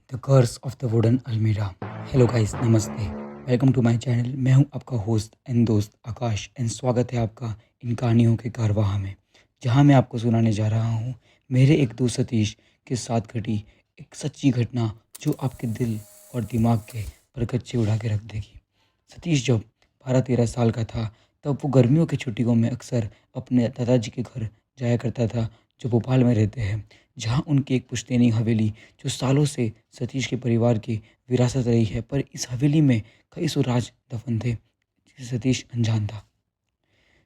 The curse of the wooden अलमीरा। Hello guys, नमस्ते। Welcome to my channel. मैं हूं आपका होस्ट एंड दोस्त आकाश एंड स्वागत है आपका इन कहानियों के कारवां में, जहां मैं आपको सुनाने जा रहा हूं मेरे एक दोस्त सतीश के साथ घटी एक सच्ची घटना जो आपके दिल और दिमाग के परखच्चे उड़ा के रख देगी। सतीश जब 12-13 साल का था तब वो गर्मियों की छुट्टियों में अक्सर अपने दादाजी के घर जाया करता था, जो भोपाल में रहते हैं, जहाँ उनकी एक पुश्तैनी हवेली जो सालों से सतीश के परिवार की विरासत रही है। पर इस हवेली में कई सौ राज दफन थे जिसे सतीश अनजान था।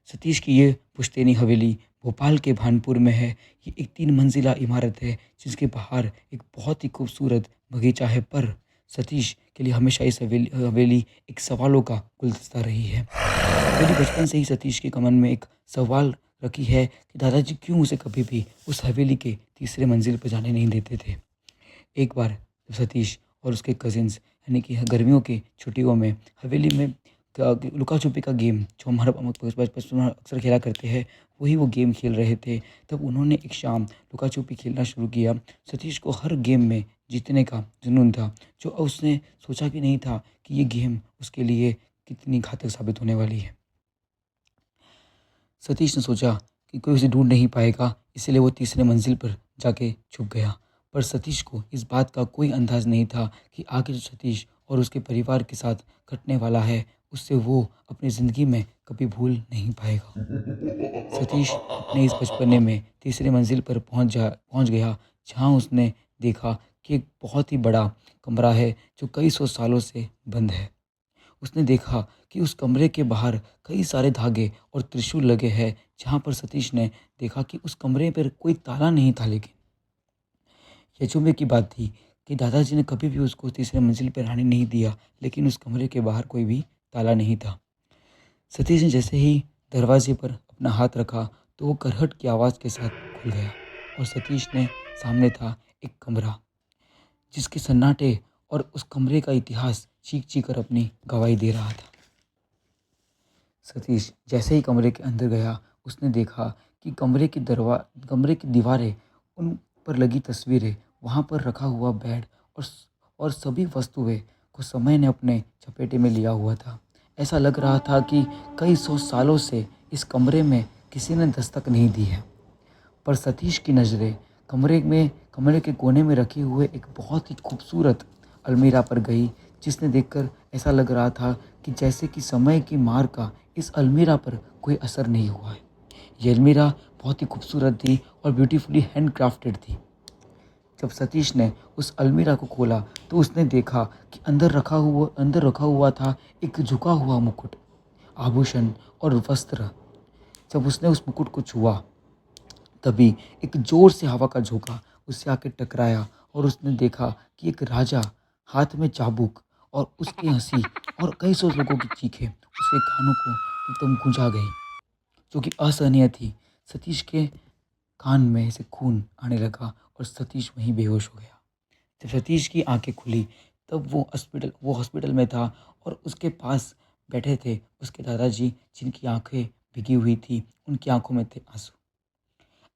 सतीश की ये पुश्तैनी हवेली भोपाल के भानपुर में है। ये एक 3 मंजिला इमारत है जिसके बाहर एक बहुत ही खूबसूरत बगीचा है। पर सतीश के लिए हमेशा इस हवेली हवेली एक सवालों का गुलदस्ता रही है। हवेली बचपन से ही सतीश के मन में एक सवाल रखी है कि दादाजी क्यों उसे कभी भी उस हवेली के तीसरे मंजिल पर जाने नहीं देते थे। एक बार जब सतीश और उसके कजिन्स यानी कि गर्मियों की छुट्टियों में हवेली में लुका छुपी का गेम जो हमारा बचपन में अक्सर खेला करते हैं, वही वो गेम खेल रहे थे। तब उन्होंने एक शाम लुका छुपी खेलना शुरू किया। सतीश को हर गेम में जीतने का जुनून था, जो उसने सोचा भी नहीं था कि ये गेम उसके लिए कितनी घातक साबित होने वाली है। सतीश ने सोचा कि कोई उसे ढूंढ नहीं पाएगा, इसलिए वो तीसरे मंजिल पर जाके छुप गया। पर सतीश को इस बात का कोई अंदाज नहीं था कि आगे जो सतीश और उसके परिवार के साथ घटने वाला है, उससे वो अपनी ज़िंदगी में कभी भूल नहीं पाएगा। सतीश अपने इस बचपने में तीसरी मंजिल पर पहुंच गया, जहां उसने देखा कि एक बहुत ही बड़ा कमरा है जो कई सौ सालों से बंद है। उसने देखा कि उस कमरे के बाहर कई सारे धागे और त्रिशूल लगे हैं, जहाँ पर सतीश ने देखा कि उस कमरे पर कोई ताला नहीं था। लेकिन अचंभे की बात थी कि दादाजी ने कभी भी उसको तीसरे मंजिल पर आने नहीं दिया, लेकिन उस कमरे के बाहर कोई भी ताला नहीं था। सतीश ने जैसे ही दरवाजे पर अपना हाथ रखा तो वो करहट की आवाज़ के साथ खुल गया, और सतीश ने सामने था एक कमरा जिसके सन्नाटे और उस कमरे का इतिहास चीख चीख कर अपनी गवाही दे रहा था। सतीश जैसे ही कमरे के अंदर गया, उसने देखा कि कमरे की दीवारें, उन पर लगी तस्वीरें, वहाँ पर रखा हुआ बेड और सभी वस्तुएं को समय ने अपने चपेटे में लिया हुआ था। ऐसा लग रहा था कि कई सौ सालों से इस कमरे में किसी ने दस्तक नहीं दी है। पर सतीश की नज़रें कमरे के कोने में रखे हुए एक बहुत ही खूबसूरत अलमीरा पर गई, जिसने देखकर ऐसा लग रहा था कि जैसे कि समय की मार का इस अलमीरा पर कोई असर नहीं हुआ है। ये अलमीरा बहुत ही खूबसूरत थी और ब्यूटीफुली हैंड क्राफ्टेड थी। जब सतीश ने उस अलमीरा को खोला तो उसने देखा कि अंदर रखा हुआ था एक झुका हुआ मुकुट, आभूषण और वस्त्र। जब उसने उस मुकुट को छुआ, तभी एक जोर से हवा का झोंका उससे आके टकराया, और उसने देखा कि एक राजा, हाथ में चाबुक, और उसकी हंसी और कई सौ लोगों की चीखें उसके कानों को एकदम गूंजा गई, जो कि असहनीय थी। सतीश के कान में से खून आने लगा और सतीश वहीं बेहोश हो गया। जब सतीश की आंखें खुली तब वो हॉस्पिटल में था, और उसके पास बैठे थे उसके दादाजी, जिनकी आंखें भिगी हुई थी, उनकी आंखों में थे आंसू।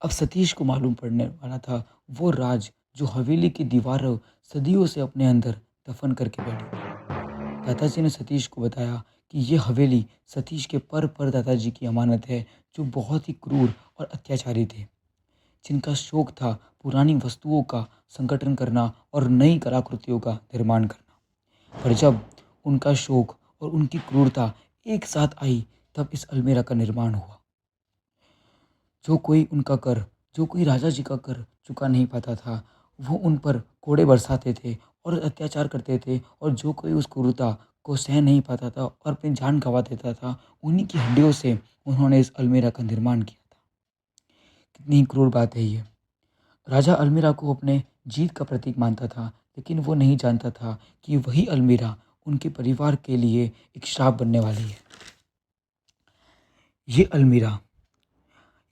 अब सतीश को मालूम पड़ने वाला था वो राज जो हवेली की दीवारों सदियों से अपने अंदर दफन करके बैठी थी। दादाजी ने सतीश को बताया कि ये हवेली सतीश के पर दादाजी की अमानत है, जो बहुत ही क्रूर और अत्याचारी थे, जिनका शौक था पुरानी वस्तुओं का संगठन करना और नई कलाकृतियों का निर्माण करना। पर जब उनका शौक और उनकी क्रूरता एक साथ आई, तब इस अलमीरा का निर्माण हुआ। जो कोई राजा जी का कर चुका नहीं पाता था, वो उन पर कोड़े बरसाते थे और अत्याचार करते थे, और जो कोई उस क्रूरता को सह नहीं पाता था और अपनी जान गंवा देता था, उन्हीं की हड्डियों से उन्होंने इस अलमीरा का निर्माण किया था। कितनी ही क्रूर बात है ये। राजा अलमीरा को अपने जीत का प्रतीक मानता था, लेकिन वो नहीं जानता था कि वही अलमीरा उनके परिवार के लिए एक श्राप बनने वाली है। ये अलमीरा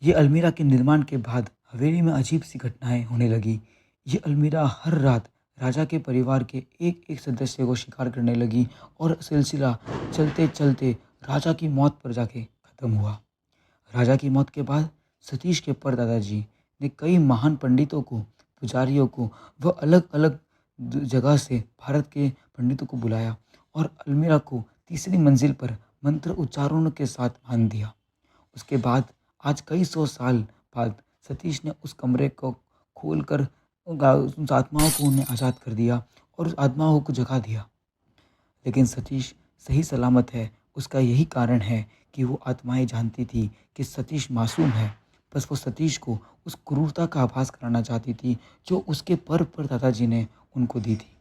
ये अलमीरा के निर्माण के बाद हवेली में अजीब सी घटनाएं होने लगी। ये अलमीरा हर रात राजा के परिवार के एक एक सदस्य को शिकार करने लगी, और सिलसिला चलते चलते राजा की मौत पर जाके ख़त्म हुआ। राजा की मौत के बाद सतीश के परदादाजी ने कई महान पंडितों को, पुजारियों को व अलग अलग जगह से भारत के पंडितों को बुलाया और अलमीरा को तीसरी मंजिल पर मंत्र उच्चारणों के साथ बांध दिया। उसके बाद आज कई सौ साल बाद सतीश ने उस कमरे को खोलकर उन आत्माओं को उन्हें आज़ाद कर दिया और उस आत्माओं को जगा दिया। लेकिन सतीश सही सलामत है, उसका यही कारण है कि वो आत्माएँ जानती थी कि सतीश मासूम है। बस वो सतीश को उस क्रूरता का आभास कराना चाहती थी जो उसके परदादा जी ने उनको दी थी।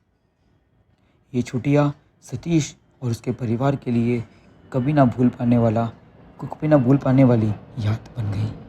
ये छुट्टियाँ सतीश और उसके परिवार के लिए कभी ना भूल पाने वाली याद बन गई।